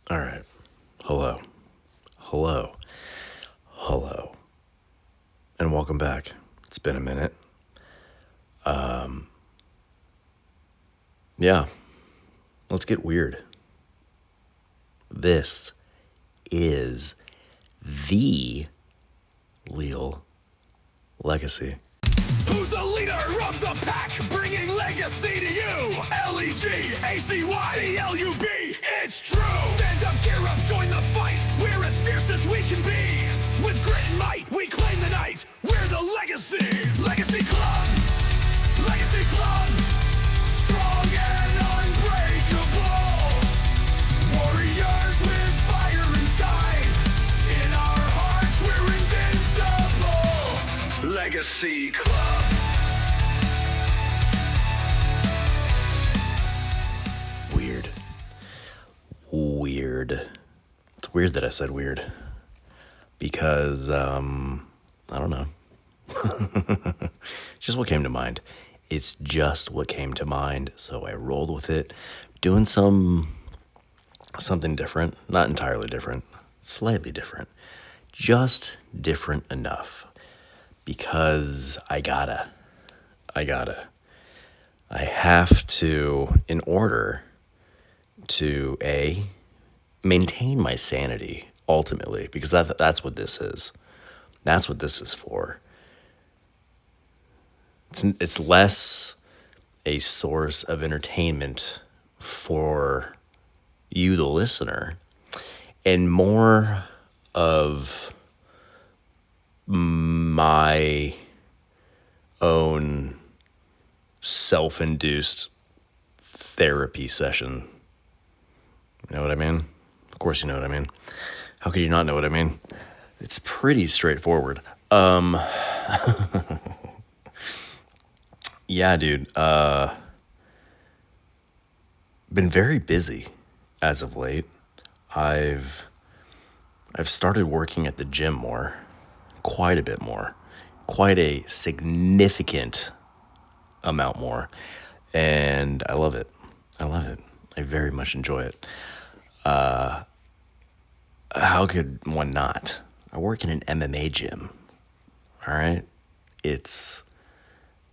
All right. Hello. Hello. Hello. And welcome back. It's been a minute. Yeah. Let's get weird. This is the Leal legacy. Who's the leader of the pack, bringing legacy to you? Legacy, it's true. Stand up, gear up, join the fight. We're as fierce as we can be. With grit and might, we claim the night. We're the legacy. Legacy Club. Legacy Club. Strong and unbreakable. Warriors with fire inside. In our hearts, we're invincible. Legacy Club. Weird. Weird. It's weird that I said weird. Because, I don't know. It's just what came to mind. It's just what came to mind. So I rolled with it. Doing something different. Not entirely different. Slightly different. Just different enough. Because I gotta. I have to, in order to maintain my sanity ultimately, because that's what this is. That's what this is for. It's less a source of entertainment for you, the listener, and more of my own self-induced therapy session. You know what I mean? Of course you know what I mean. How could you not know what I mean? It's pretty straightforward. Yeah, dude. Been very busy as of late. I've started working at the gym more, quite a bit more, quite a significant amount more, and I love it. I very much enjoy it. How could one not? I work in an MMA gym. All right, it's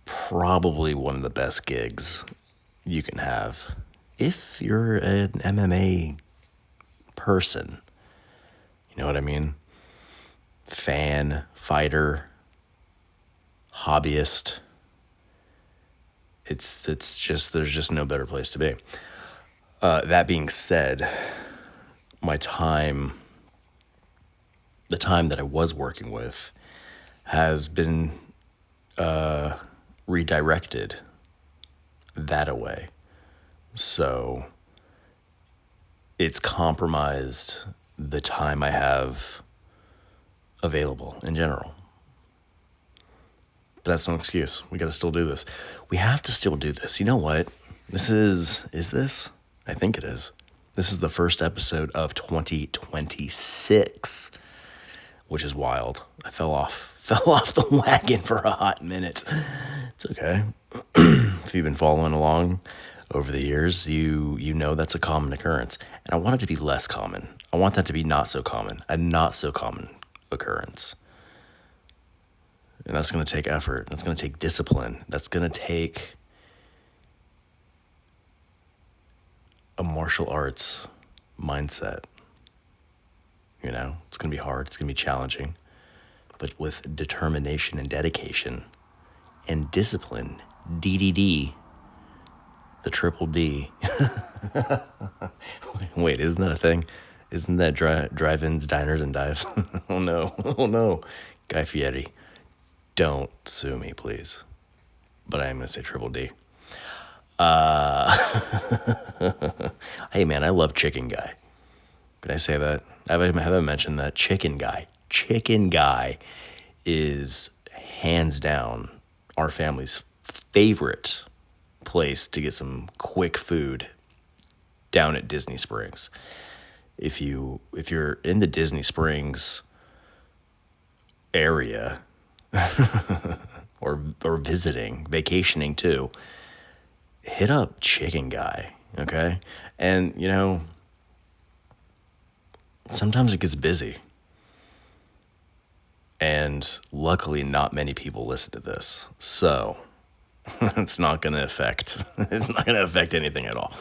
probably one of the best gigs you can have if you're an MMA person. You know what I mean? Fan, fighter, hobbyist. It's just, there's just no better place to be. That being said, the time that I was working with has been redirected that away. So it's compromised the time I have available in general. But that's no excuse. We got to still do this. We have to still do this. You know what? Is this? I think it is. This is the first episode of 2026, which is wild. I fell off the wagon for a hot minute. It's okay. If you've been following along over the years, you know that's a common occurrence. And I want it to be less common. I want that to be not so common, a not so common occurrence. And that's going to take effort. That's going to take discipline. That's going to take a martial arts mindset. You know, it's going to be hard. It's going to be challenging. But with determination and dedication and discipline, DDD, the triple D. Wait, isn't that a thing? Isn't that drive-ins, diners, and dives? Oh no. Guy Fieri, don't sue me, please. But I am going to say triple D. Hey man, I love Chicken Guy. Can I say that? Have I mentioned that? Chicken Guy. Chicken Guy is hands down our family's favorite place to get some quick food down at Disney Springs. If you're in the Disney Springs area or visiting, vacationing too, hit up Chicken Guy, okay? And you know, sometimes it gets busy. And luckily, not many people listen to this. So it's not going to affect anything at all.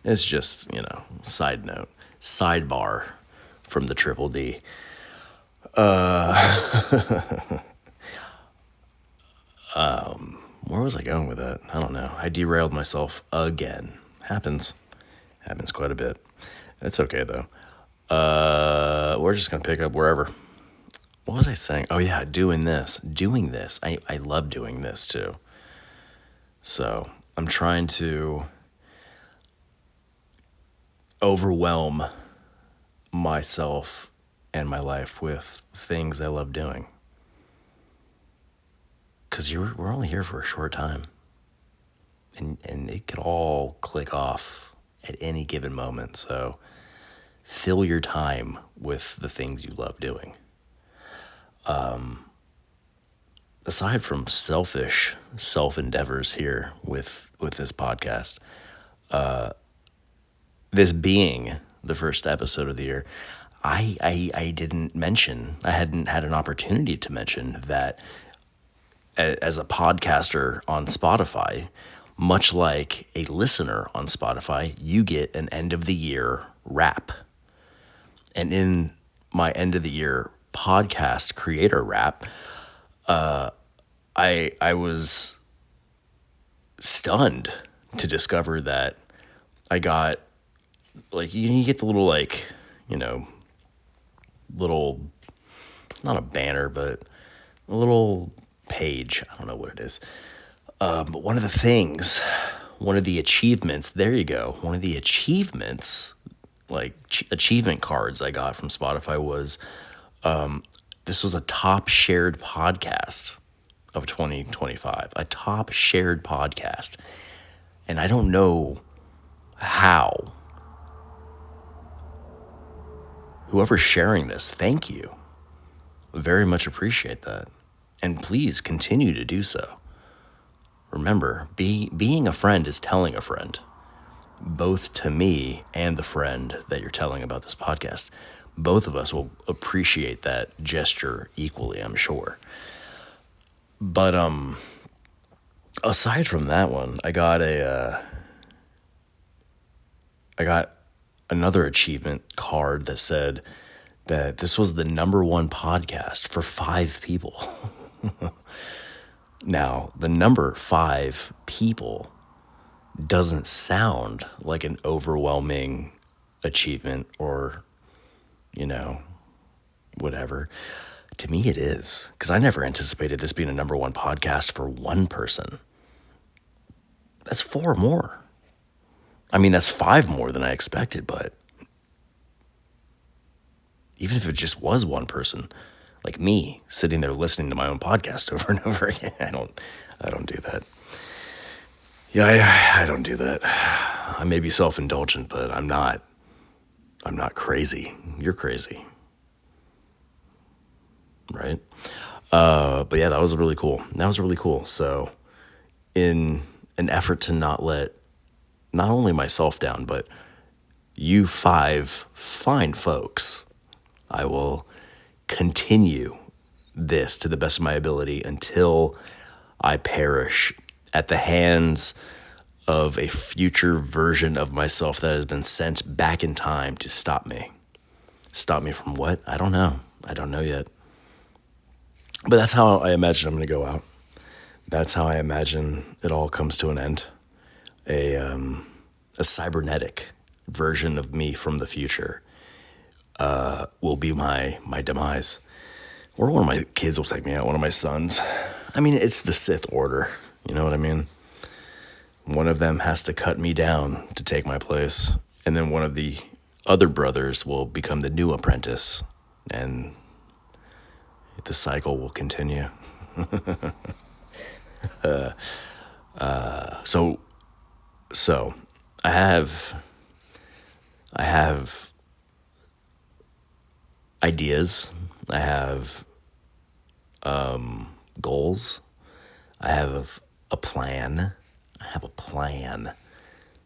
It's just, side note, sidebar from the Triple D. Where was I going with that? I don't know. I derailed myself again. Happens quite a bit. It's okay though. We're just gonna pick up wherever. What was I saying? Oh yeah, doing this. I love doing this too. So I'm trying to overwhelm myself and my life with things I love doing. Because we're only here for a short time. And it could all click off at any given moment. So fill your time with the things you love doing. Aside from selfish self-endeavors here with this podcast, this being the first episode of the year, I didn't mention, I hadn't had an opportunity to mention that as a podcaster on Spotify, much like a listener on Spotify, you get an end of the year wrap. And in my end of the year podcast creator wrap, I was stunned to discover that I got you get the little little, not a banner, but a little page. I don't know what it is. But one of the achievements, there you go. One of the achievements, achievement cards I got from Spotify was, this was a top shared podcast of 2025, a top shared podcast. And I don't know how. Whoever's sharing this, thank you. Very much appreciate that. And please continue to do so. Remember, being a friend is telling a friend, both to me and the friend that you're telling about this podcast. Both of us will appreciate that gesture equally, I'm sure. But aside from that one, I got another achievement card that said that this was the number one podcast for 5 people. Now, the number 5 people doesn't sound like an overwhelming achievement or, whatever. To me, it is, because I never anticipated this being a number one podcast for one person. That's 4 more. I mean, that's 5 more than I expected, but even if it just was one person, like me, sitting there listening to my own podcast over and over again, I don't do that. Yeah, I don't do that. I may be self-indulgent, but I'm not crazy. You're crazy. Right? But yeah, that was really cool. So in an effort to not let not only myself down, but you 5 fine folks, I will continue this to the best of my ability until I perish at the hands of a future version of myself that has been sent back in time to stop me. Stop me from what? I don't know. I don't know yet. But that's how I imagine I'm going to go out. That's how I imagine it all comes to an end. A cybernetic version of me from the future will be my demise. Or one of my kids will take me out, one of my sons. I mean, it's the Sith Order. You know what I mean? One of them has to cut me down to take my place. And then one of the other brothers will become the new apprentice. And the cycle will continue. So I have ideas. I have goals. I have a plan.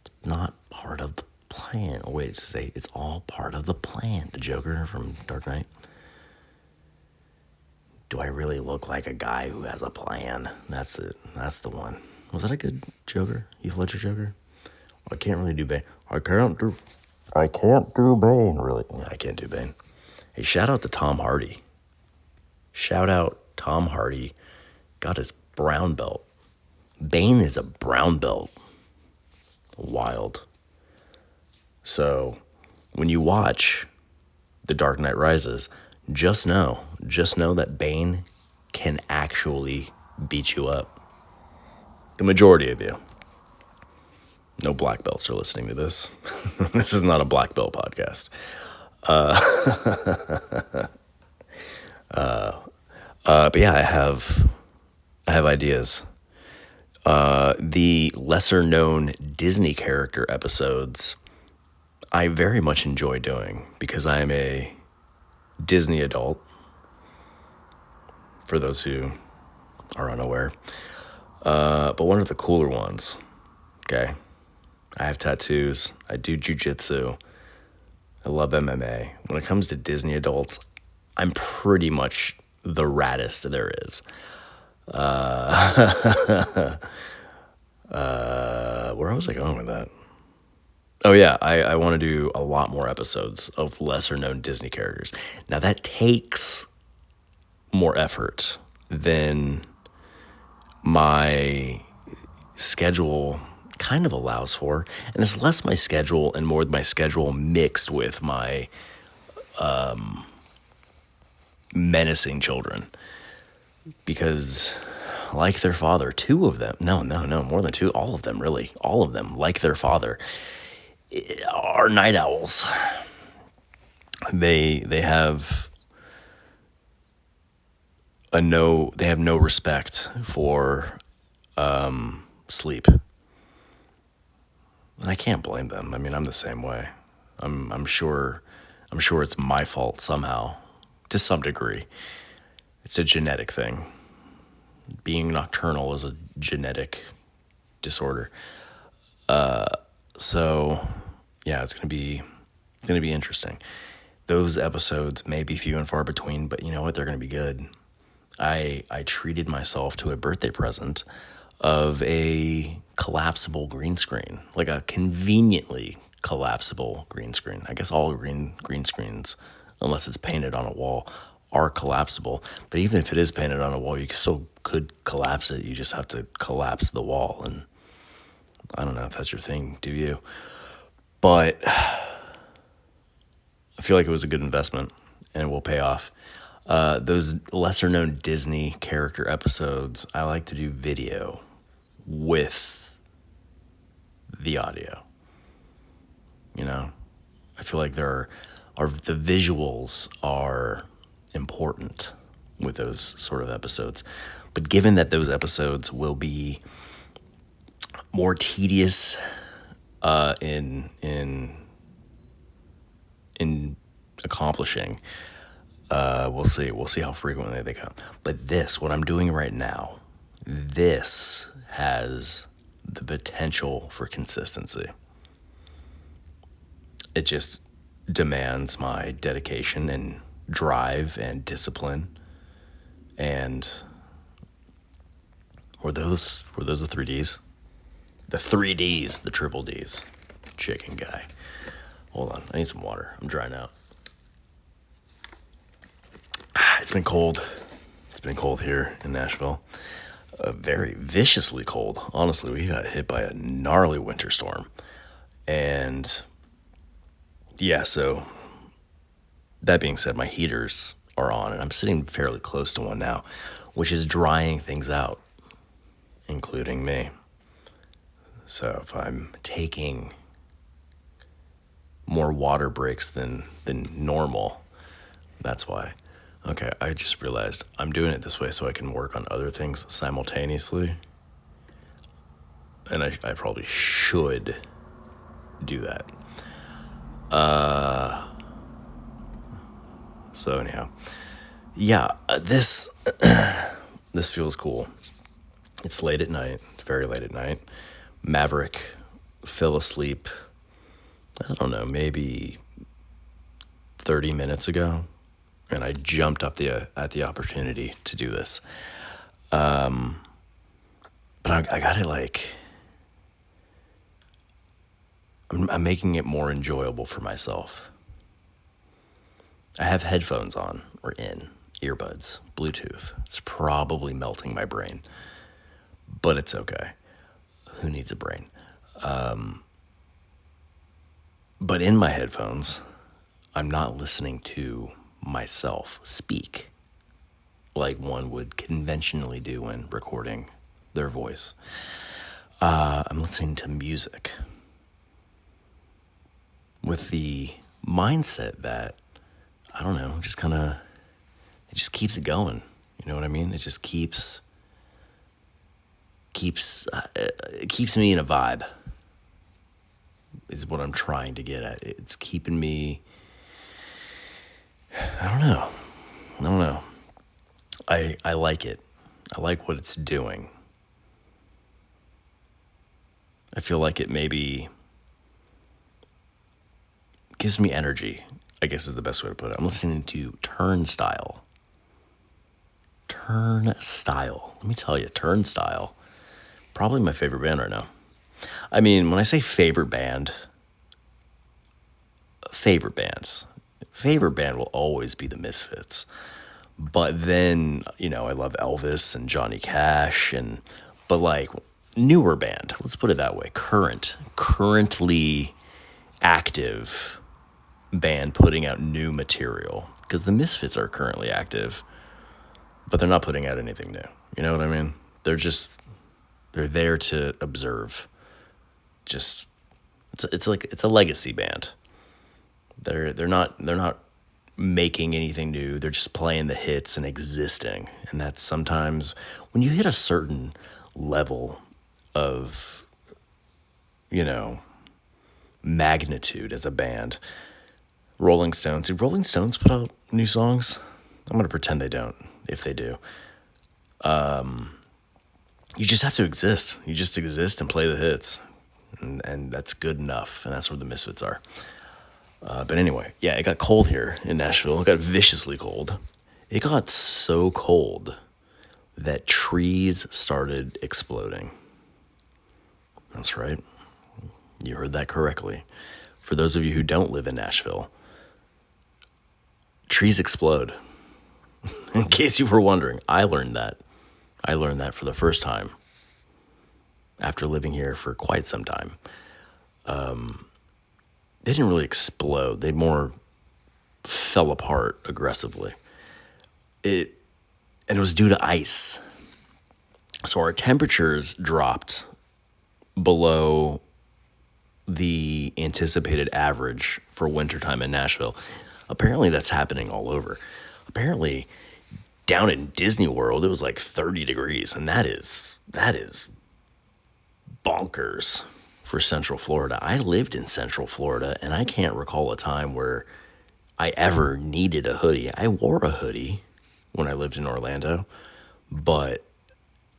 It's not part of the plan. Oh, wait, to say it's all part of the plan. The Joker from Dark Knight. Do I really look like a guy who has a plan? That's it. That's the one. Was that a good Joker? Heath Ledger Joker? I can't really do Bane. I can't do Bane, really. Yeah, I can't do Bane. Hey, shout out to Tom Hardy. Shout out Tom Hardy. Got his brown belt. Bane is a brown belt. Wild. So, when you watch The Dark Knight Rises, just know that Bane can actually beat you up. The majority of you. No black belts are listening to this. This is not a black belt podcast. But yeah, I have ideas. The lesser known Disney character episodes, I very much enjoy doing because I am a Disney adult. For those who are unaware. But one of the cooler ones, okay? I have tattoos. I do jujitsu. I love MMA. When it comes to Disney adults, I'm pretty much the raddest there is. Where was I going with that? Oh yeah, I want to do a lot more episodes of lesser known Disney characters. Now that takes more effort than my schedule kind of allows for, and it's less my schedule and more my schedule mixed with my menacing children, because like their father, two of them, no, more than two, all of them, really, all of them, like their father, are night owls. They have no respect for sleep. And I can't blame them. I mean, I'm the same way. I'm sure it's my fault somehow, to some degree. It's a genetic thing. Being nocturnal is a genetic disorder. So yeah, it's gonna be interesting. Those episodes may be few and far between, but you know what? They're gonna be good. I treated myself to a birthday present of a collapsible green screen, like a conveniently collapsible green screen. I guess all green screens, unless it's painted on a wall, are collapsible. But even if it is painted on a wall, you still could collapse it. You just have to collapse the wall. And I don't know if that's your thing, do you? But I feel like it was a good investment and it will pay off. Those lesser known Disney character episodes, I like to do video with the audio. You know, I feel like the visuals are important with those sort of episodes. But given that those episodes will be more tedious in accomplishing, we'll see how frequently they come. But what I'm doing right now, this has the potential for consistency. It just demands my dedication and drive and discipline. And were those the 3Ds? The 3Ds, the triple Ds. Chicken guy. Hold on, I need some water. I'm drying out. It's been cold. It's been cold here in Nashville. Very viciously cold. Honestly, we got hit by a gnarly winter storm. And yeah, so that being said, my heaters are on and I'm sitting fairly close to one now, which is drying things out, including me. So if I'm taking more water breaks than normal, that's why. Okay, I just realized I'm doing it this way so I can work on other things simultaneously. And I probably should do that. So anyhow, yeah, this feels cool. It's late at night. It's very late at night. Maverick fell asleep I don't know, maybe 30 minutes ago, and I jumped up at the opportunity to do this. But I got it like, I'm making it more enjoyable for myself. I have headphones on or in, earbuds, Bluetooth. It's probably melting my brain, but it's okay. Who needs a brain? But in my headphones, I'm not listening to myself speak like one would conventionally do when recording their voice. I'm listening to music with the mindset that, I don't know, just kind of, it just keeps it going. You know what I mean? It just keeps it keeps me in a vibe, is what I'm trying to get at. It's keeping me, I don't know. I like it. I like what it's doing. I feel like it maybe gives me energy, I guess is the best way to put it. I'm listening to Turnstile. Let me tell you, Turnstile, probably my favorite band right now. I mean, when I say favorite bands, favorite band will always be the Misfits. But then, I love Elvis and Johnny Cash, but like newer band, let's put it that way, currently active band putting out new material, because the Misfits are currently active, but they're not putting out anything new. You know what I mean? They're there to observe. Just it's a legacy band. They're not making anything new. They're just playing the hits and existing. And that's sometimes when you hit a certain level of, magnitude as a band. Rolling Stones. Do Rolling Stones put out new songs? I'm going to pretend they don't, if they do. You just have to exist. You just exist and play the hits. And that's good enough. And that's where the Misfits are. But anyway, yeah, it got cold here in Nashville. It got viciously cold. It got so cold that trees started exploding. That's right. You heard that correctly. For those of you who don't live in Nashville, trees explode. In case you were wondering, I learned that. I learned that for the first time after living here for quite some time. They didn't really explode. They more fell apart aggressively. And it was due to ice. So our temperatures dropped below the anticipated average for wintertime in Nashville. Apparently that's happening all over. Apparently down in Disney World, it was like 30 degrees, and that is bonkers for Central Florida. I lived in Central Florida, and I can't recall a time where I ever needed a hoodie. I wore a hoodie when I lived in Orlando, but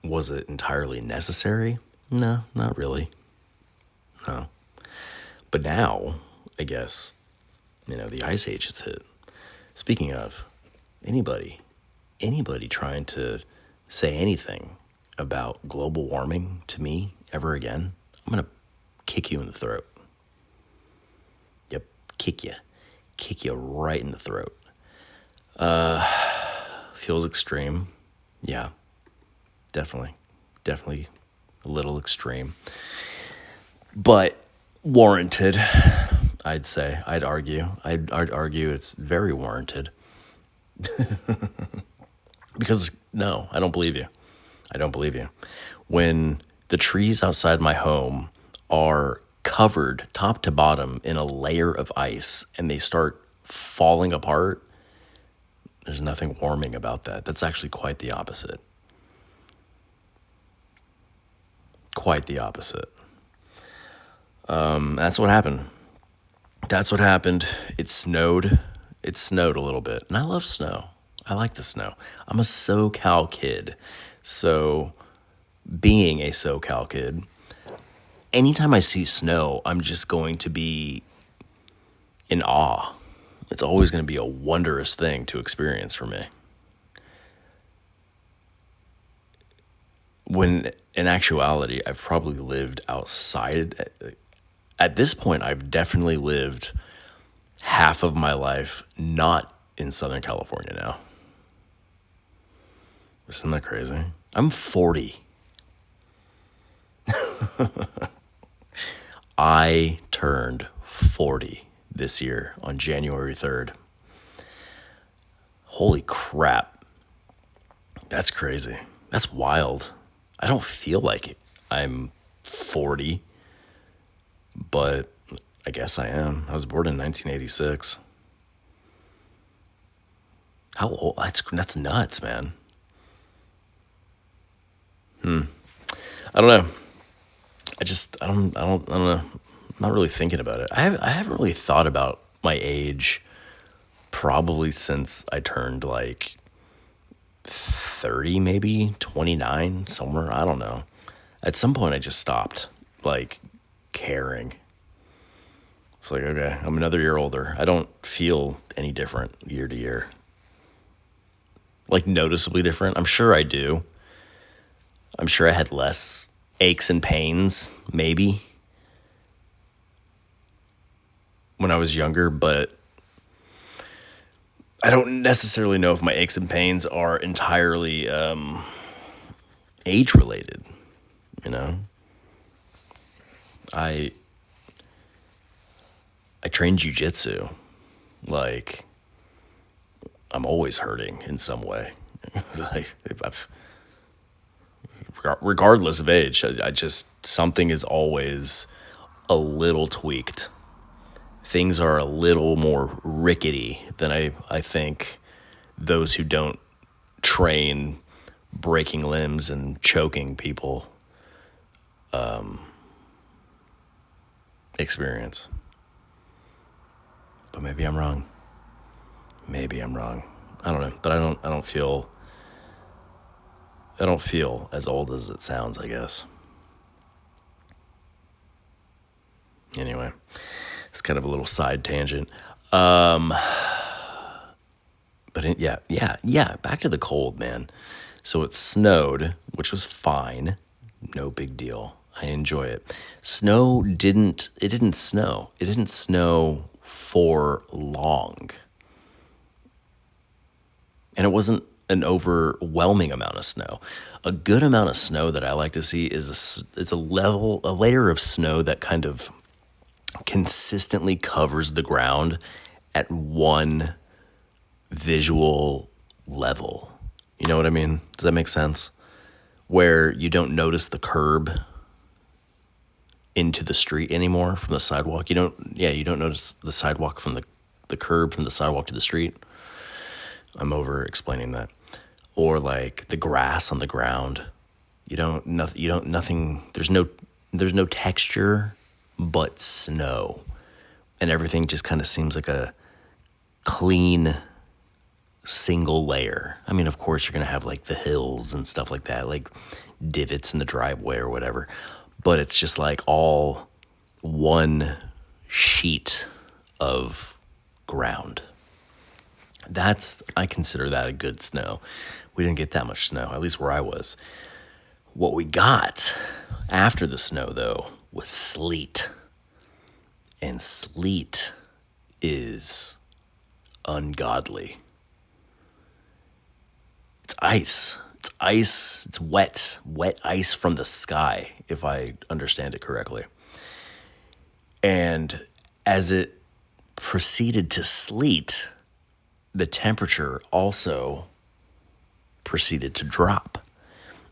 was it entirely necessary? No, not really. No. But now, I guess, the ice age has hit. Speaking of, anybody trying to say anything about global warming to me ever again, I'm going to kick you in the throat. Yep, kick you right in the throat. Feels extreme. Yeah, definitely a little extreme, but warranted. I'd argue it's very warranted. Because no, I don't believe you. When the trees outside my home are covered top to bottom in a layer of ice and they start falling apart, there's nothing warming about that. That's actually quite the opposite. That's what happened. It snowed a little bit, and I love snow. I like the snow. I'm a SoCal kid, so being a SoCal kid, anytime I see snow, I'm just going to be in awe. It's always going to be a wondrous thing to experience for me. When in actuality, I've probably lived outside. At this point, I've definitely lived half of my life not in Southern California now. Isn't that crazy? I'm 40. I turned 40 this year on January 3rd. Holy crap. That's crazy. That's wild. I don't feel like it. I'm 40, but I guess I am. I was born in 1986. How old? That's nuts, man. I don't know. I don't know. I'm not really thinking about it. I haven't really thought about my age probably since I turned like 30, maybe 29, somewhere. I don't know. At some point, I just stopped like caring. It's like, okay, I'm another year older. I don't feel any different year to year. Like noticeably different. I'm sure I do. I'm sure I had less aches and pains, maybe, when I was younger, but I don't necessarily know if my aches and pains are entirely age related, you know? I train jujitsu. Like, I'm always hurting in some way. Like, regardless of age, I just, something is always a little tweaked. Things are a little more rickety than I think those who don't train breaking limbs and choking people experience. But maybe I'm wrong. Maybe I'm wrong. I don't know. But I don't feel as old as it sounds, I guess. Anyway, it's kind of a little side tangent. But yeah, back to the cold, man. So it snowed, which was fine. No big deal. I enjoy it. It didn't snow. It didn't snow for long. And it wasn't an overwhelming amount of snow. A good amount of snow that I like to see is a layer of snow that kind of consistently covers the ground at one visual level. You know what I mean? Does that make sense? Where you don't notice the curb into the street anymore from the sidewalk. You don't notice the sidewalk from the curb from the sidewalk to the street. I'm over explaining that. Or like the grass on the ground. Nothing, there's no texture but snow. And everything just kind of seems like a clean single layer. I mean, of course you're going to have like the hills and stuff like that, like divots in the driveway or whatever. But it's just like all one sheet of ground. I consider that a good snow. We didn't get that much snow, at least where I was. What we got after the snow, though, was sleet. And sleet is ungodly. It's ice. It's ice. It's wet ice from the sky, if I understand it correctly. And as it proceeded to sleet, the temperature also proceeded to drop,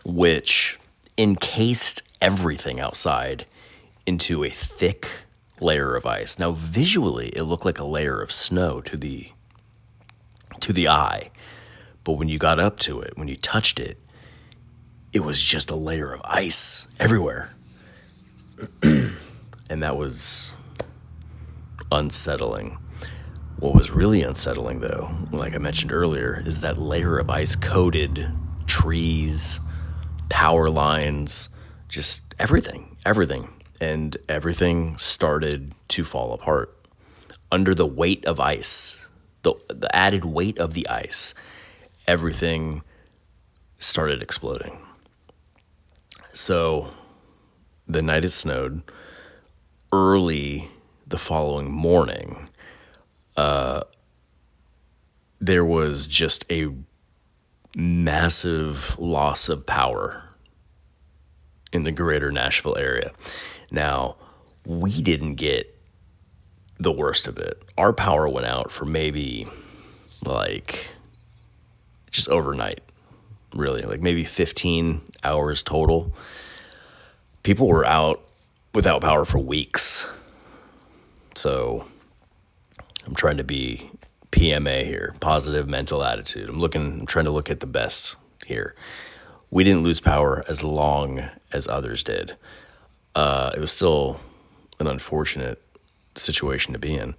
which encased everything outside into a thick layer of ice. Now, visually, it looked like a layer of snow to the eye, but when you got up to it, when you touched it, it was just a layer of ice everywhere. And that was unsettling. What was really unsettling, though, like I mentioned earlier, is that layer of ice coated trees, power lines, just everything. And everything started to fall apart under the weight of ice, the added weight of the ice, everything started exploding. So the night it snowed, early the following morning, there was just a massive loss of power in the greater Nashville area. Now, we didn't get the worst of it. Our power went out for maybe like just overnight, really, like maybe 15 hours total. People were out without power for weeks. So I'm trying to be PMA here, positive mental attitude. I'm trying to look at the best here. We didn't lose power as long as others did. It was still an unfortunate situation to be in.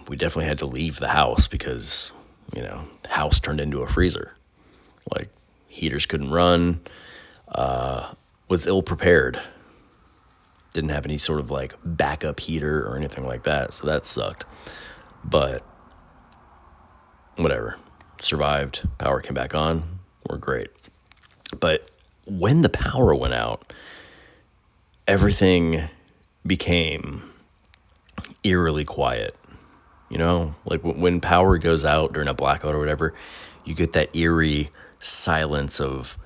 We definitely had to leave the house because, the house turned into a freezer. Like, heaters couldn't run, was ill prepared. Didn't have any sort of like backup heater or anything like that, so that sucked. But whatever, survived. Power came back on. We're great. But when the power went out, everything became eerily quiet. Like when power goes out during a blackout or whatever, you get that eerie silence of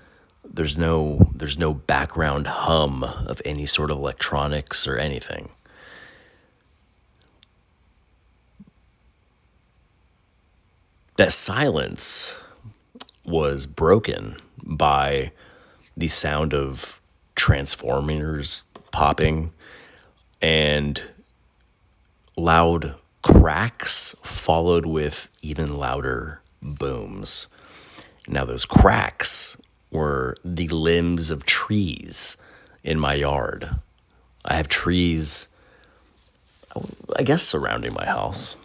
there's no background hum of any sort of electronics or anything. That silence was broken by the sound of transformers popping and loud cracks followed with even louder booms. Now those cracks were the limbs of trees in my yard. I have trees, I guess, surrounding my house.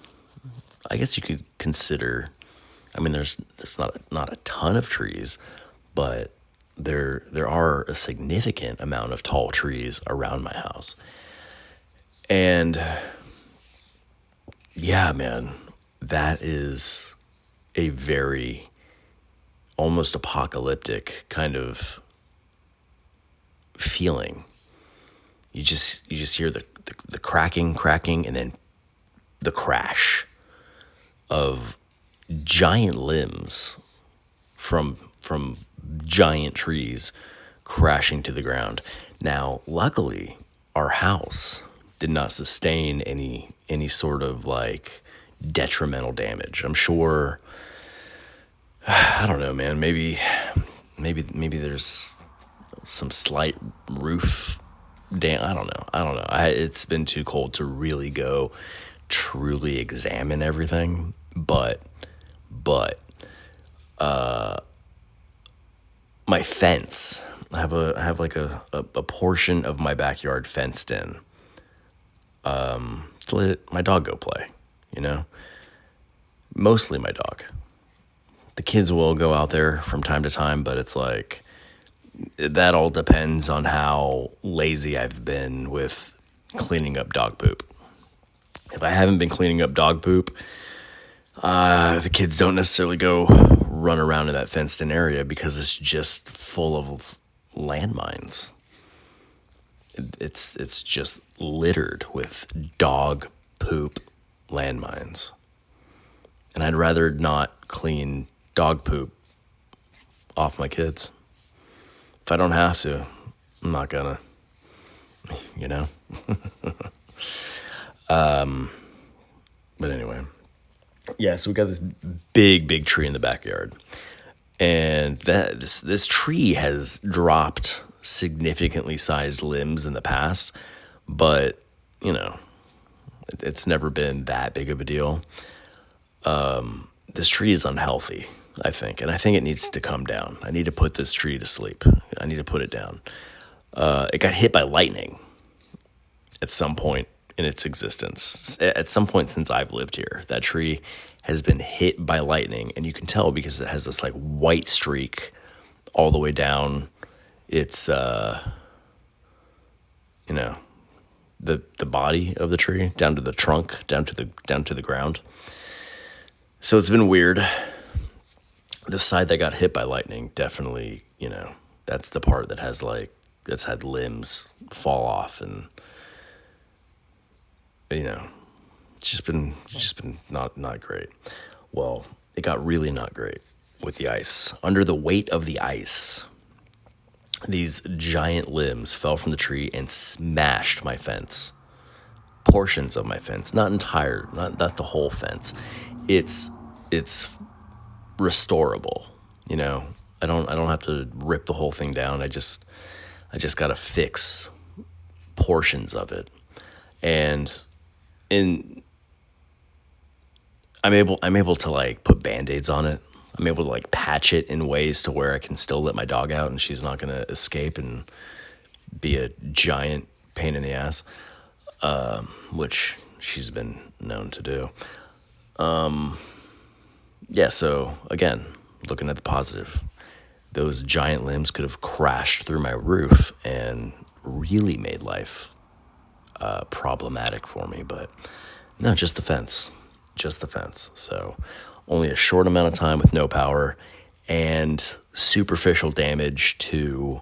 I guess you could consider, there's not a ton of trees, but there are a significant amount of tall trees around my house. And yeah, man, that is a very almost apocalyptic kind of feeling. You just hear the cracking, and then the crash of giant limbs from giant trees crashing to the ground. Now, luckily, our house did not sustain any sort of like detrimental damage. I'm sure, I don't know, man, maybe there's some slight roof I don't know. It's been too cold to really go truly examine everything, but my fence, I have like a portion of my backyard fenced in. To let my dog go play, Mostly my dog. The kids will go out there from time to time, but it's like, that all depends on how lazy I've been with cleaning up dog poop. If I haven't been cleaning up dog poop, the kids don't necessarily go run around in that fenced-in area because it's just full of landmines. It's just littered with dog poop landmines. And I'd rather not clean dog poop off my kids. If I don't have to, I'm not gonna, But anyway, yeah, so we got this big tree in the backyard. And this tree has dropped significantly sized limbs in the past, but, it's never been that big of a deal. This tree is unhealthy, I think, and I think it needs to come down. I need to put this tree to sleep. I need to put it down. It got hit by lightning at some point in its existence. At some point since I've lived here, that tree has been hit by lightning, and you can tell because it has this like white streak all the way down its the body of the tree down to the trunk, down to the ground. So it's been weird. The side that got hit by lightning, definitely, that's the part that that's had limbs fall off, and it's just been not great. Well, it got really not great with the ice. Under the weight of the ice, these giant limbs fell from the tree and smashed my fence. Portions of my fence, not the whole fence. It's restorable. I don't have to rip the whole thing down. I just gotta fix portions of it, and I'm able to like put band-aids on it. I'm able to like patch it in ways to where I can still let my dog out and she's not gonna escape and be a giant pain in the ass, which she's been known to do. Yeah, so again, looking at the positive, those giant limbs could have crashed through my roof and really made life problematic for me, but no, just the fence. So only a short amount of time with no power and superficial damage to,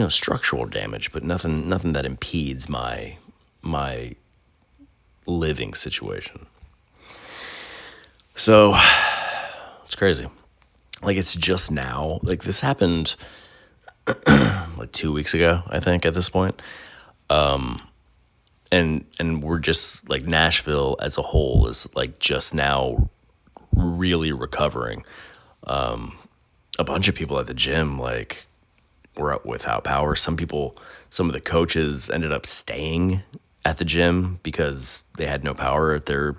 structural damage, but nothing that impedes my living situation. So it's crazy. Like, it's just now, like this happened like 2 weeks ago, I think, at this point. And we're just like, Nashville as a whole is like just now really recovering. A bunch of people at the gym, like, were up without power. Some of the coaches ended up staying at the gym because they had no power at their,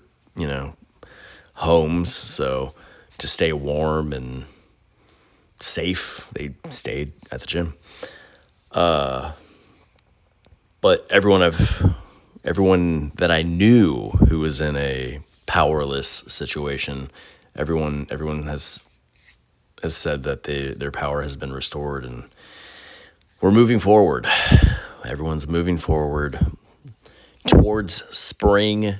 homes. So to stay warm and safe, they stayed at the gym. But everyone that I knew who was in a powerless situation, everyone has said that their power has been restored, and we're moving forward. Everyone's moving forward towards spring,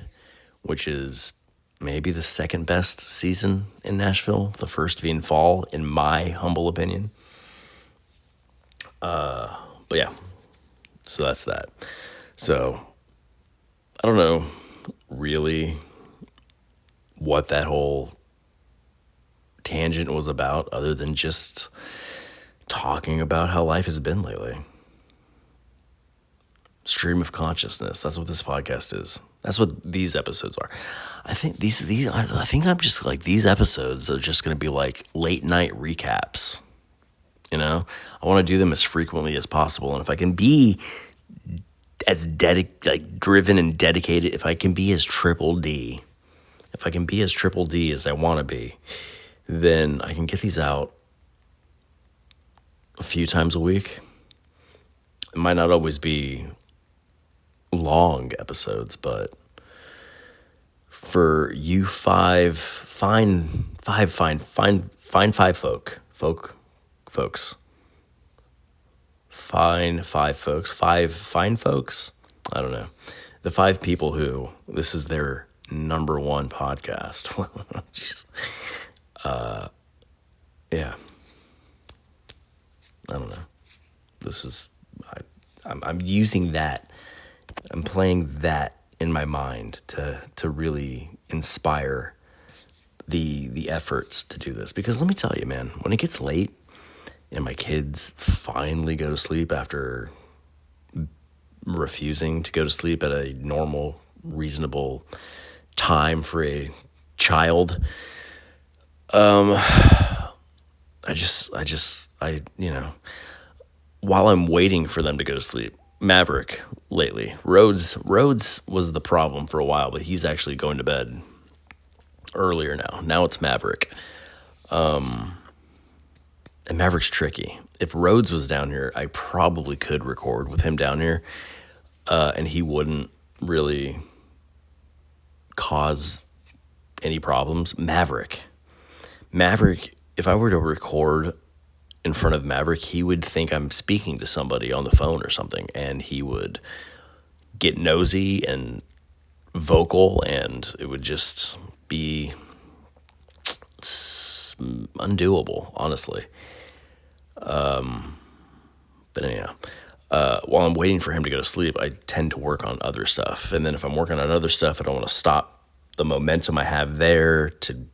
which is maybe the second best season in Nashville, the first being fall, in my humble opinion. But yeah, so that's that. So I don't know really what that whole tangent was about, other than just talking about how life has been lately. Stream of consciousness. That's what this podcast is. That's what these episodes are. I think I'm just like, these episodes are just going to be like late night recaps. I want to do them as frequently as possible. And if I can be as driven and dedicated, if I can be as triple D as I want to be, then I can get these out a few times a week. It might not always be long episodes, but for you five folks, I don't know, the 5 people who this is their number one podcast. Jeez. Yeah, I don't know. I'm using that. I'm playing that in my mind to really inspire the efforts to do this. Because let me tell you, man, when it gets late and my kids finally go to sleep after refusing to go to sleep at a normal, reasonable time for a child, while I'm waiting for them to go to sleep, Maverick lately, Rhodes was the problem for a while, but he's actually going to bed earlier now. Now it's Maverick. And Maverick's tricky. If Rhodes was down here, I probably could record with him down here, and he wouldn't really cause any problems. Maverick, if I were to record in front of Maverick, he would think I'm speaking to somebody on the phone or something, and he would get nosy and vocal, and it would just be undoable, honestly. But anyhow, while I'm waiting for him to go to sleep, I tend to work on other stuff. And then if I'm working on other stuff, I don't want to stop the momentum I have there to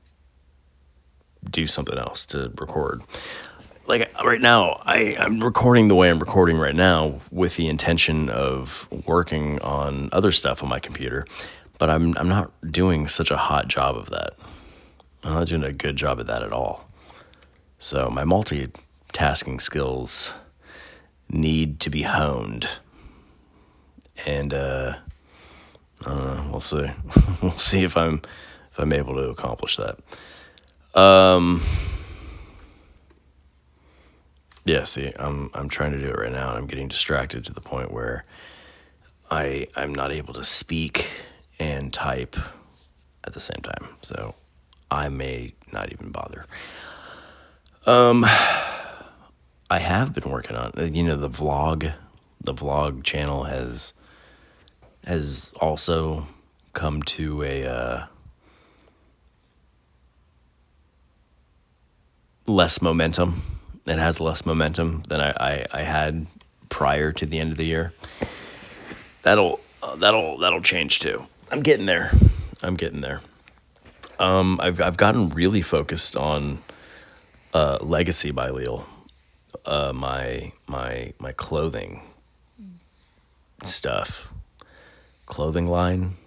do something else, to record. Like right now, I'm recording the way I'm recording right now with the intention of working on other stuff on my computer, but I'm not doing such a hot job of that. I'm not doing a good job at that at all. So my multitasking skills need to be honed, and I don't know. We'll see. We'll see if I'm able to accomplish that. Yeah. See, I'm trying to do it right now, and I'm getting distracted to the point where I'm not able to speak and type at the same time. So I may not even bother. I have been working on, the vlog channel has also come to a less momentum. It has less momentum than I had prior to the end of the year. That'll change too. I'm getting there. I've gotten really focused on Legacy by Leal. My clothing stuff, clothing line,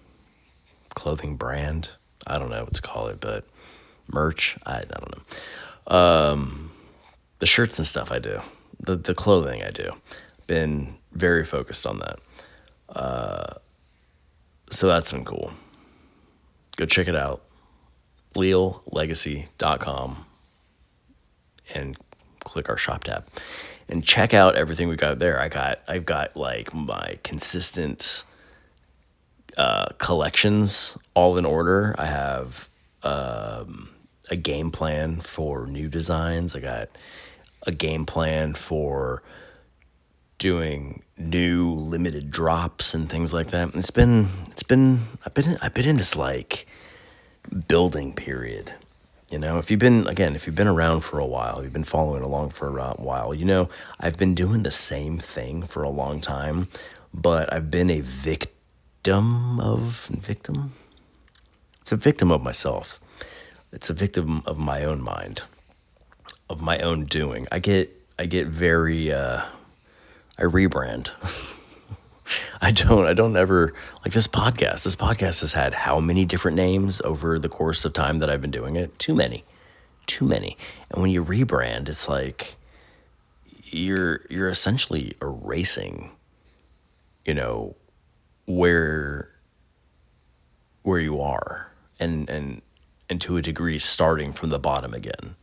clothing brand. I don't know what to call it, but merch. I don't know. The shirts and stuff I do, the clothing I do. Been very focused on that. So that's been cool. Go check it out. leallegacy.com and click our shop tab and check out everything we got there. I've got like my consistent collections all in order. I have a game plan for new designs. I got a game plan for doing new limited drops and things like that. I've been in this like building period. If you've been around for a while, you've been following along for a while, I've been doing the same thing for a long time, but I've been a victim? It's a victim of myself. It's a victim of my own mind, of my own doing. I get very, I rebrand. I don't ever, like this podcast. This podcast has had how many different names over the course of time that I've been doing it? Too many. And when you rebrand, it's like you're essentially erasing, where you are, and to a degree starting from the bottom again.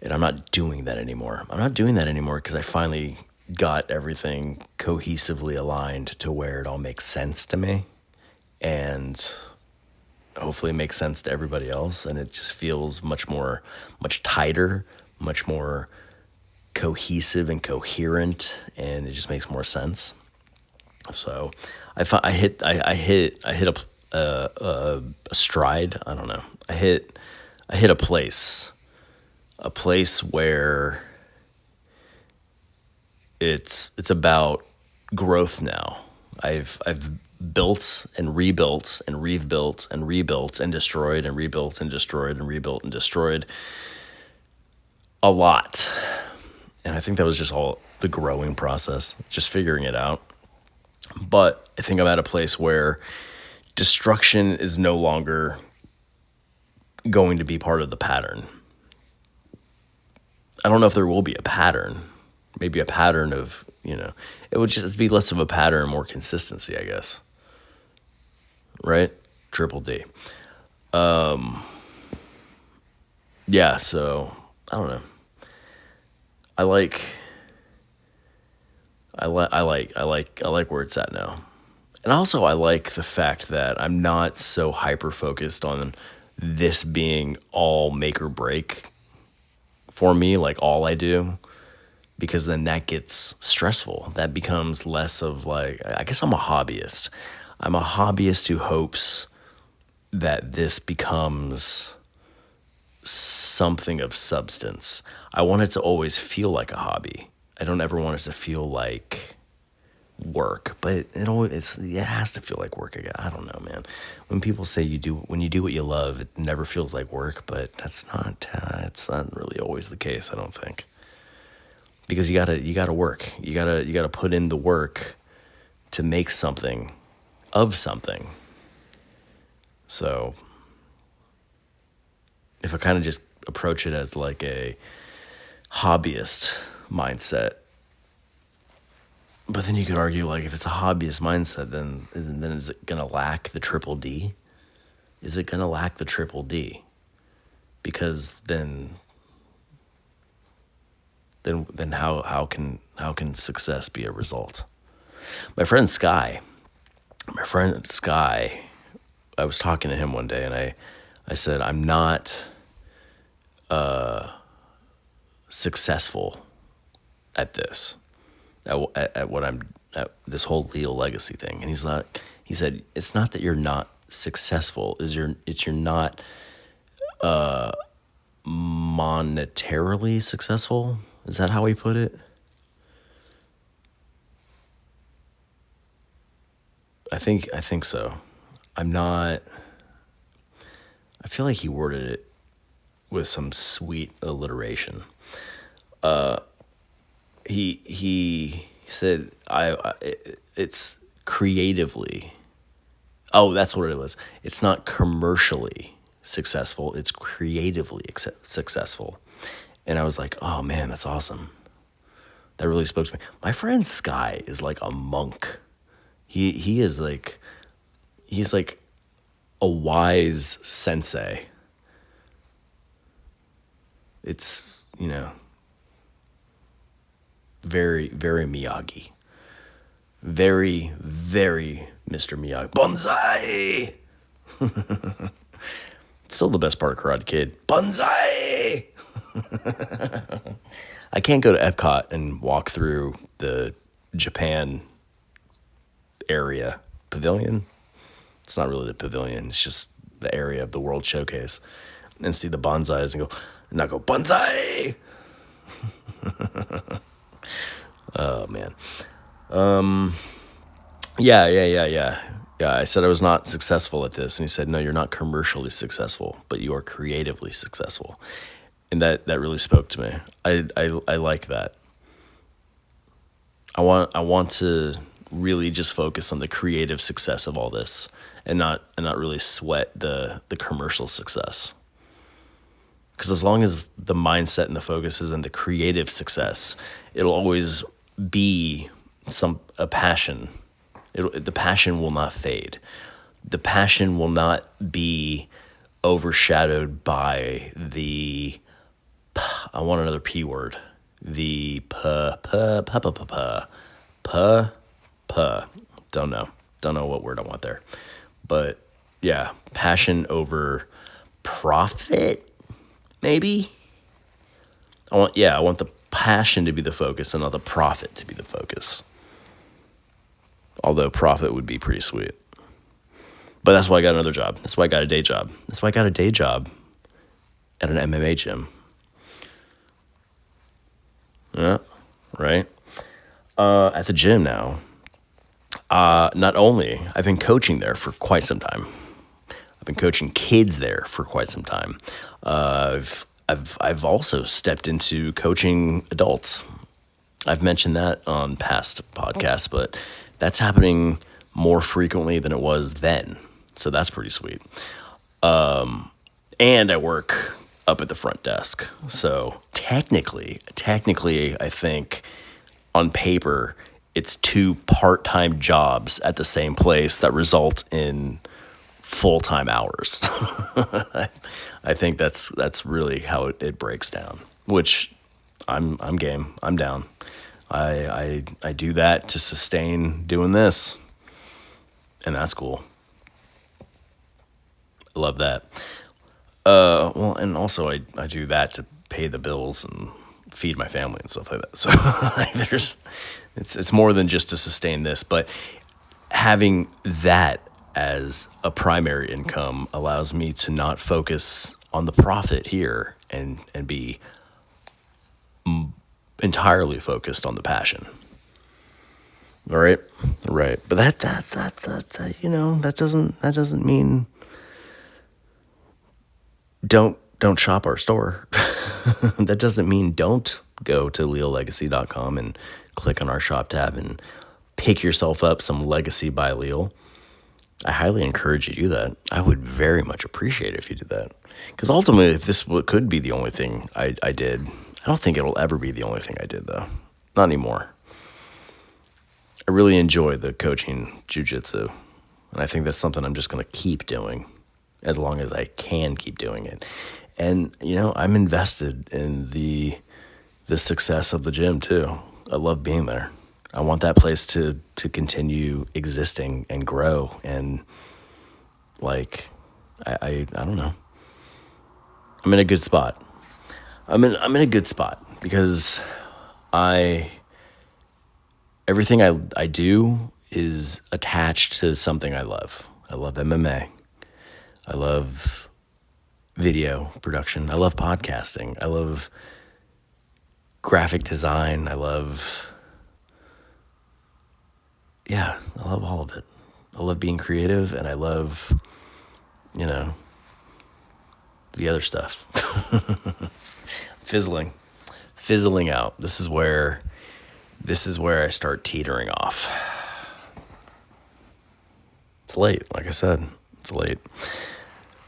And I'm not doing that anymore. Because I finally got everything cohesively aligned to where it all makes sense to me, and hopefully it makes sense to everybody else, and it just feels much tighter, much more cohesive and coherent, and it just makes more sense. So I hit a stride. I don't know. I hit a place where it's about growth now. I've built and rebuilt and rebuilt and rebuilt and destroyed and rebuilt and destroyed and rebuilt and destroyed a lot. And I think that was just all the growing process, just figuring it out. But I think I'm at a place where destruction is no longer going to be part of the pattern. I don't know if there will be a pattern. Maybe a pattern of, it would just be less of a pattern, more consistency, I guess. Right? Triple D. Yeah, so I don't know. I like where it's at now. And also I like the fact that I'm not so hyper focused on this being all make or break for me, like all I do. because then that gets stressful. That becomes less of like, I guess I'm a hobbyist. I'm a hobbyist who hopes that this becomes something of substance. I want it to always feel like a hobby. I don't ever want it to feel like work, but it has to feel like work again. I don't know, man. When people say when you do what you love, it never feels like work, but it's not really always the case, I don't think. Because you gotta work. You gotta put in the work to make something of something. So if I kind of just approach it as like a hobbyist mindset, but then you could argue, like, if it's a hobbyist mindset, then is it gonna lack the triple D? Is it gonna lack the triple D? Because then how can success be a result? My friend Sky, I was talking to him one day, and I said, I'm not successful at this, at what I'm at this whole Leal legacy thing. And he said, it's not that you're not successful, you're not monetarily successful. Is that how he put it? I think so. I feel like he worded it with some sweet alliteration. He said, it's creatively. Oh, that's what it was. It's not commercially successful. It's creatively successful. And I was like, oh man, that's awesome. That really spoke to me. My friend Sky is like a monk. He's like a wise sensei. It's, very, very Miyagi. Very, very Mr. Miyagi. Bonsai! It's still the best part of Karate Kid. Bonsai! I can't go to Epcot and walk through the Japan area pavilion. It's not really the pavilion. It's just the area of the World Showcase, and see the bonsais and not go bonsai. Oh man. Yeah. I said I was not successful at this, and he said, no, you're not commercially successful, but you are creatively successful. And that really spoke to me. I like that. I want to really just focus on the creative success of all this, and not really sweat the commercial success. Because as long as the mindset and the focus is in the creative success, it'll always be a passion. The passion will not fade. The passion will not be overshadowed by the, I want another P word, the don't know what word I want there. But yeah, passion over profit, maybe. I want the passion to be the focus and not the profit to be the focus. Although profit would be pretty sweet. But that's why I got another job. That's why I got a day job. That's why I got a day job at an MMA gym. Yeah, right. At the gym now. Not only I've been coaching there for quite some time. I've been coaching kids there for quite some time. I've also stepped into coaching adults. I've mentioned that on past podcasts, but that's happening more frequently than it was then. So that's pretty sweet. And I work up at the front desk. So technically, I think on paper, it's 2 part-time jobs at the same place that result in full-time hours. I think that's really how it breaks down, which I'm game. I'm down. I do that to sustain doing this, and that's cool. I love that. Well, and also I do that to pay the bills and feed my family and stuff like that. So like, it's more than just to sustain this, but having that as a primary income allows me to not focus on the profit here and be entirely focused on the passion. All right. Right. But that's that doesn't mean don't shop our store. That doesn't mean don't go to leallegacy.com and click on our shop tab and pick yourself up some Legacy by Leal. I highly encourage you to do that. I would very much appreciate it if you did that. Because ultimately, if this could be the only thing I did, I don't think it'll ever be the only thing I did, though. Not anymore. I really enjoy the coaching jiu-jitsu. And I think that's something I'm just going to keep doing as long as I can keep doing it. And, I'm invested in the success of the gym, too. I love being there. I want that place to continue existing and grow. And, I don't know. I'm in a good spot. I'm in a good spot because everything I do is attached to something I love. I love MMA. I love video production. I love podcasting. I love graphic design. I love all of it. I love being creative, and I love, the other stuff. Fizzling out. This is where I start teetering off. It's late, like I said. It's late.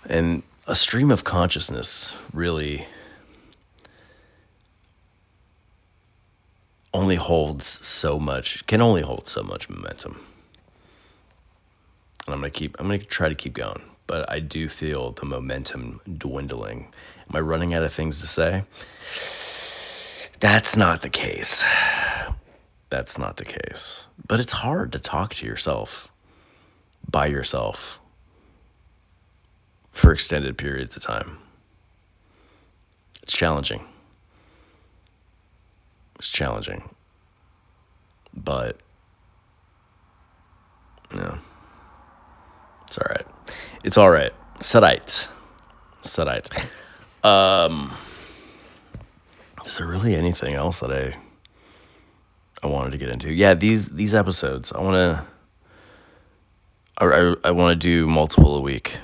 And a stream of consciousness really can only hold so much momentum. And I'm gonna try to keep going, but I do feel the momentum dwindling. Am I running out of things to say? That's not the case. But it's hard to talk to yourself by yourself for extended periods of time. It's challenging. But, it's all right. Sedite. Is there really anything else that I wanted to get into? Yeah, these episodes, I want to do multiple a week.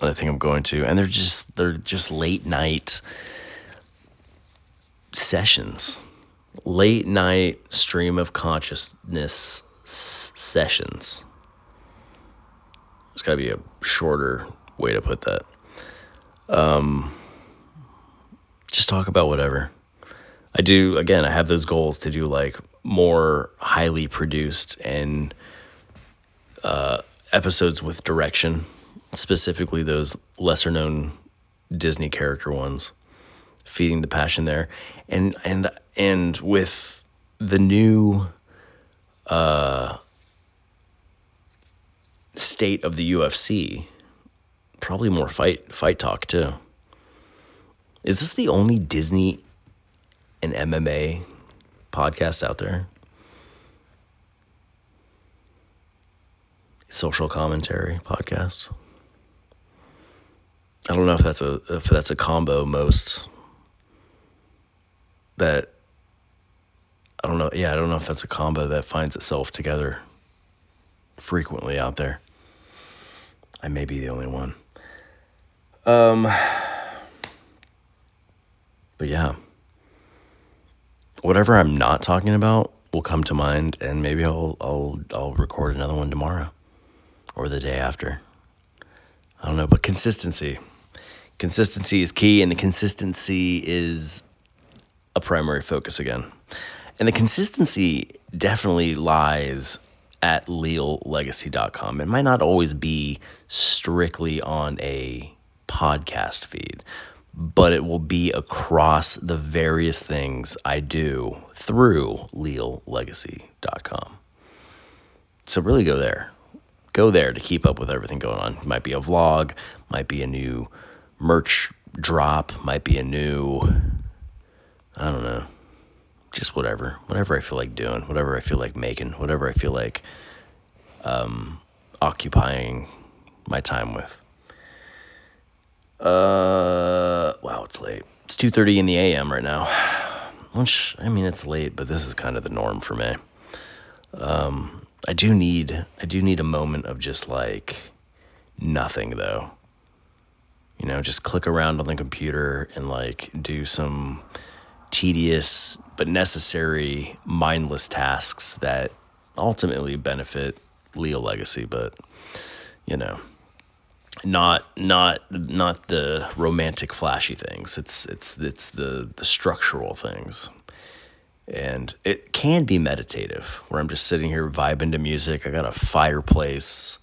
I think I'm going to, and they're just late night sessions, late night stream of consciousness sessions. There's got to be a shorter way to put that. Just talk about whatever. I have those goals to do like more highly produced and episodes with direction, specifically those lesser known Disney character ones, feeding the passion there. And with the new state of the UFC, probably more fight talk too. Is this the only Disney and MMA podcast out there? Social commentary podcast. I don't know if that's a combo most that I don't know. Yeah, I don't know if that's a combo that finds itself together frequently out there. I may be the only one. But yeah, whatever I'm not talking about will come to mind, and maybe I'll record another one tomorrow or the day after. I don't know, but consistency is key, and the consistency is a primary focus again. And the consistency definitely lies at leallegacy.com. It might not always be strictly on a podcast feed, but it will be across the various things I do through leallegacy.com. So really go there. Go there to keep up with everything going on. It might be a vlog, might be a new merch drop, might be a new, I don't know, just whatever I feel like doing, whatever I feel like making, whatever I feel like occupying my time with. Wow, it's late. It's 2:30 in the AM right now. Which, I mean, it's late, but this is kind of the norm for me. I do need a moment of just like nothing though. You know, just click around on the computer and like do some tedious but necessary mindless tasks that ultimately benefit Leal legacy, but you know, not the romantic flashy things. It's the structural things. And it can be meditative where I'm just sitting here vibing to music. I got a fireplace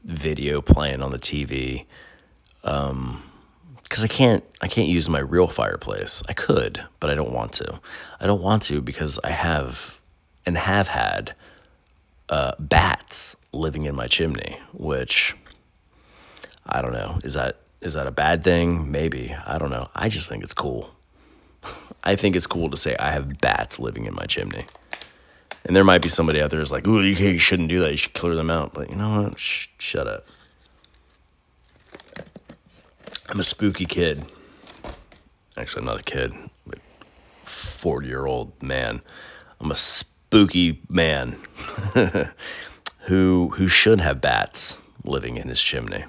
video playing on the TV. Because I can't use my real fireplace. I could, but I don't want to. I don't want to because I have had bats living in my chimney, which I don't know. Is that a bad thing? Maybe. I don't know. I just think it's cool. I think it's cool to say I have bats living in my chimney. And there might be somebody out there who's like, ooh, you shouldn't do that. You should clear them out. But you know what? Shut up. I'm a spooky kid. Actually, I'm not a kid. I'm a 40-year-old man. I'm a spooky man who should have bats living in his chimney.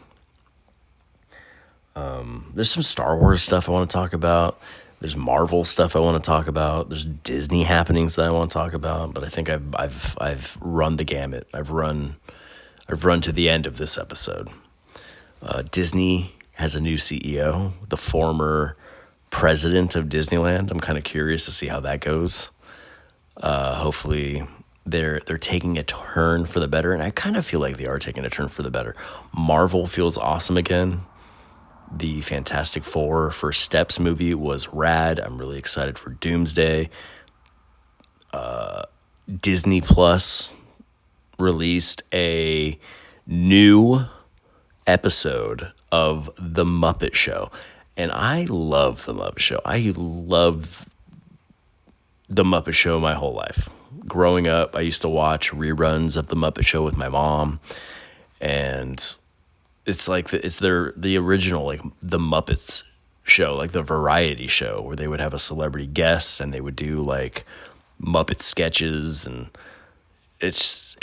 There's some Star Wars stuff I want to talk about. There's Marvel stuff I want to talk about. There's Disney happenings that I want to talk about. But I think I've run the gamut. I've run to the end of this episode. Disney has a new CEO, the former president of Disneyland. I'm kind of curious to see how that goes. Hopefully they're taking a turn for the better, and I kind of feel like they are taking a turn for the better. Marvel feels awesome again. The Fantastic Four First Steps movie was rad. I'm really excited for Doomsday. Disney Plus released a new episode of The Muppet Show. And I love The Muppet Show. I love The Muppet Show my whole life. Growing up, I used to watch reruns of The Muppet Show with my mom. And it's like the original, like The Muppets show, like the variety show where they would have a celebrity guest and they would do like Muppet sketches, and it's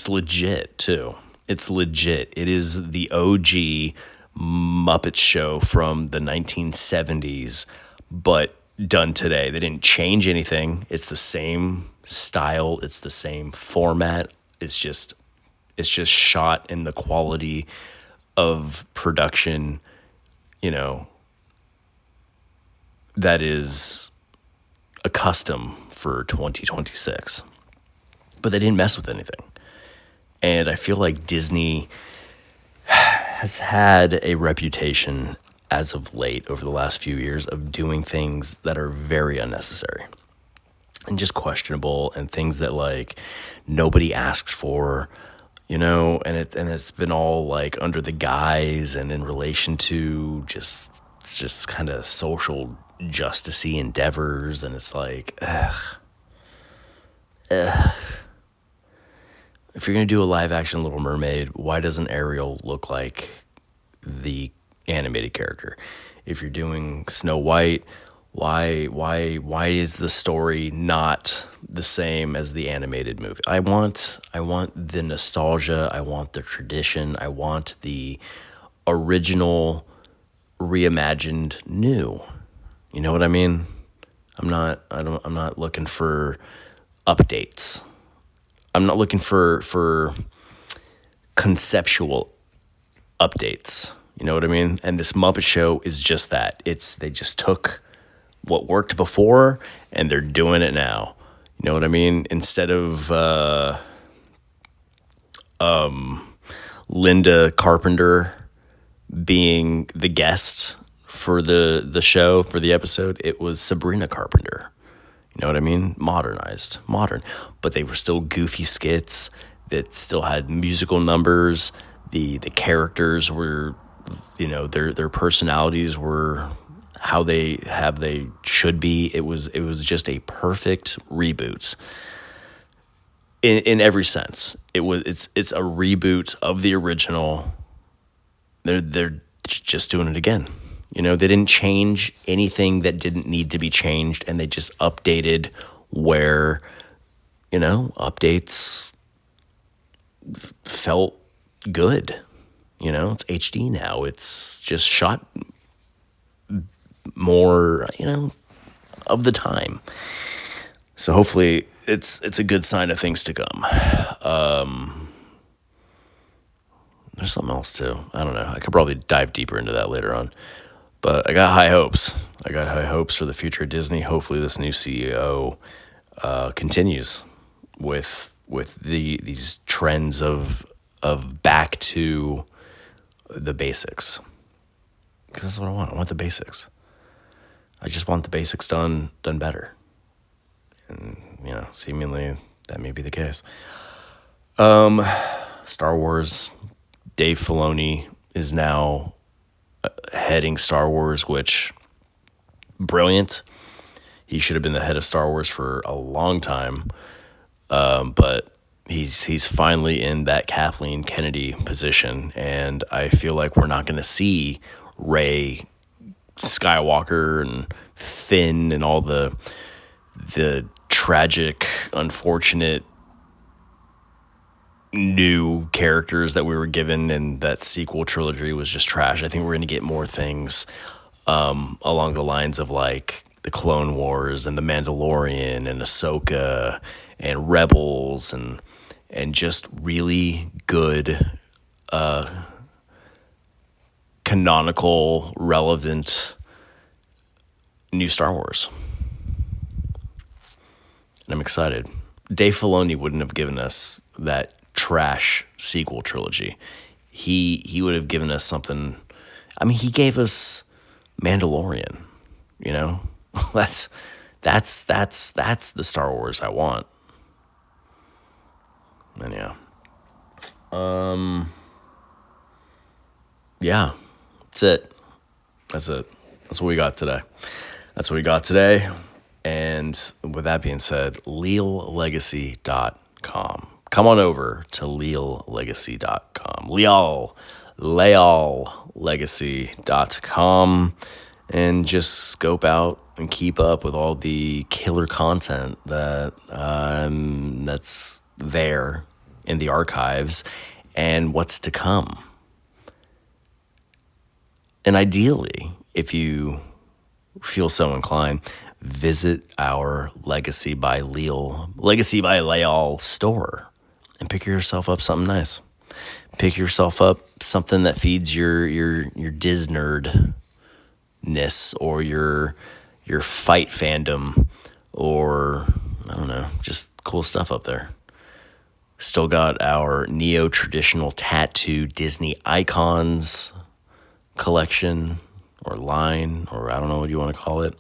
legit too. It's legit. It is the OG Muppet Show from the 1970s, but done today. They didn't change anything. It's the same style. It's the same format. It's just shot in the quality of production, you know, that is a custom for 2026. But they didn't mess with anything. And I feel like Disney has had a reputation as of late over the last few years of doing things that are very unnecessary and just questionable, and things that like nobody asked for, you know, and it's been all like under the guise and in relation to just kind of social justice-y endeavors, and it's like, if you're going to do a live-action Little Mermaid, why doesn't Ariel look like the animated character? If you're doing Snow White, why is the story not the same as the animated movie? I want the nostalgia. I want the tradition. I want the original reimagined new. You know what I mean? I'm not looking for updates. I'm not looking for conceptual updates. You know what I mean? And this Muppet Show is just that. They just took what worked before and they're doing it now. You know what I mean? Instead of Linda Carpenter being the guest for the show, for the episode, it was Sabrina Carpenter. You know what I mean? Modern. But they were still goofy skits that still had musical numbers. The characters were, you know, their personalities were how they should be. It was just a perfect reboot in every sense. It's a reboot of the original. They're just doing it again. You know, they didn't change anything that didn't need to be changed, and they just updated where, you know, updates felt good. You know, it's HD now. It's just shot more, you know, of the time. So hopefully it's a good sign of things to come. There's something else too. I don't know. I could probably dive deeper into that later on. But I got high hopes. I got high hopes for the future of Disney. Hopefully this new CEO continues with these trends of back to the basics. Because that's what I want. I want the basics. I just want the basics done better. And, you know, seemingly that may be the case. Star Wars, Dave Filoni is now heading Star Wars, which, brilliant. He should have been the head of Star Wars for a long time. But he's finally in that Kathleen Kennedy position, and I feel like we're not going to see Rey Skywalker and Finn and all the tragic, unfortunate new characters that we were given, and that sequel trilogy was just trash. I think we're going to get more things along the lines of like the Clone Wars and the Mandalorian and Ahsoka and Rebels and just really good canonical, relevant new Star Wars. And I'm excited. Dave Filoni wouldn't have given us that trash sequel trilogy. He would have given us something. I mean, he gave us Mandalorian, you know? That's the Star Wars I want. And yeah, that's it. That's what we got today. And with that being said, leallegacy.com. Come on over to leallegacy.com. Leallegacy.com. And just scope out and keep up with all the killer content that's there in the archives and what's to come. And ideally, if you feel so inclined, visit our Legacy by Leal store and pick yourself up something nice. Pick yourself up something that feeds your Disnerdness or your fight fandom, or I don't know, just cool stuff up there. Still got our neo-traditional tattoo Disney icons collection or line, or I don't know what you want to call it.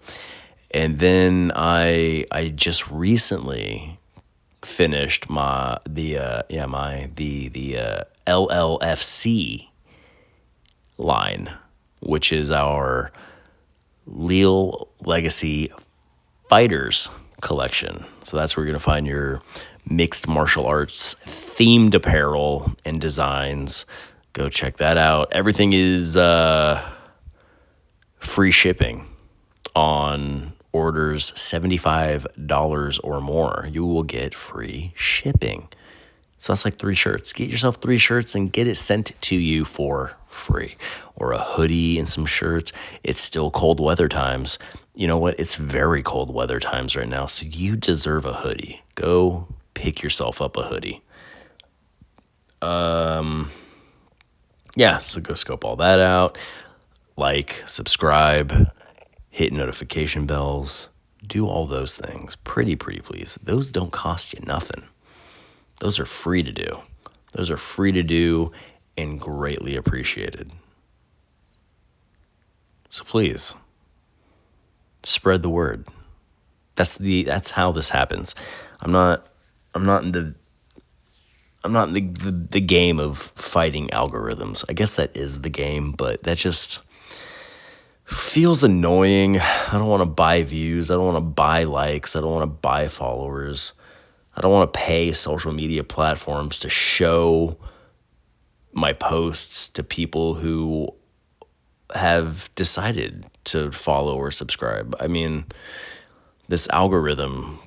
And then I just recently finished the LLFC line, which is our Leal Legacy Fighters collection. So that's where you're going to find your mixed martial arts themed apparel and designs. Go check that out. Everything is free shipping on orders $75 or more. You will get free shipping. So that's like 3 shirts. Get yourself 3 shirts and get it sent to you for free. Or a hoodie and some shirts. It's still cold weather times. You know what? It's very cold weather times right now. So you deserve a hoodie. Go pick yourself up a hoodie. Yeah, so go scope all that out. Like, subscribe, hit notification bells, do all those things. Pretty please. Those don't cost you nothing. Those are free to do. Those are free to do and greatly appreciated. So please, spread the word. That's how this happens. I'm not in the game of fighting algorithms. I guess that is the game, but that just, feels annoying. I don't want to buy views. I don't want to buy likes. I don't want to buy followers. I don't want to pay social media platforms to show my posts to people who have decided to follow or subscribe. I mean, this algorithm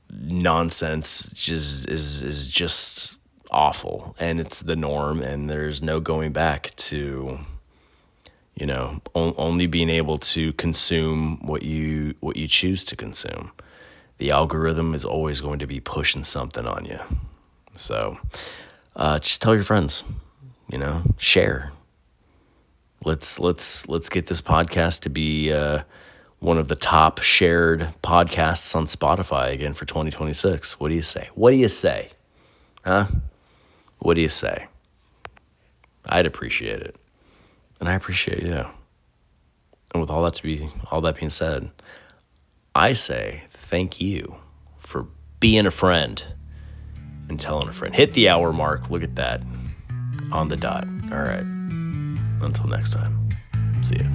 nonsense is just awful, and it's the norm, and there's no going back to, only being able to consume what you choose to consume. The algorithm is always going to be pushing something on you. So just tell your friends, share. Let's get this podcast to be one of the top shared podcasts on Spotify again for 2026. What do you say? What do you say? Huh? What do you say? I'd appreciate it. And I appreciate you. And with all that being said, I say thank you for being a friend and telling a friend. Hit the hour mark. Look at that. On the dot. All right. Until next time. See ya.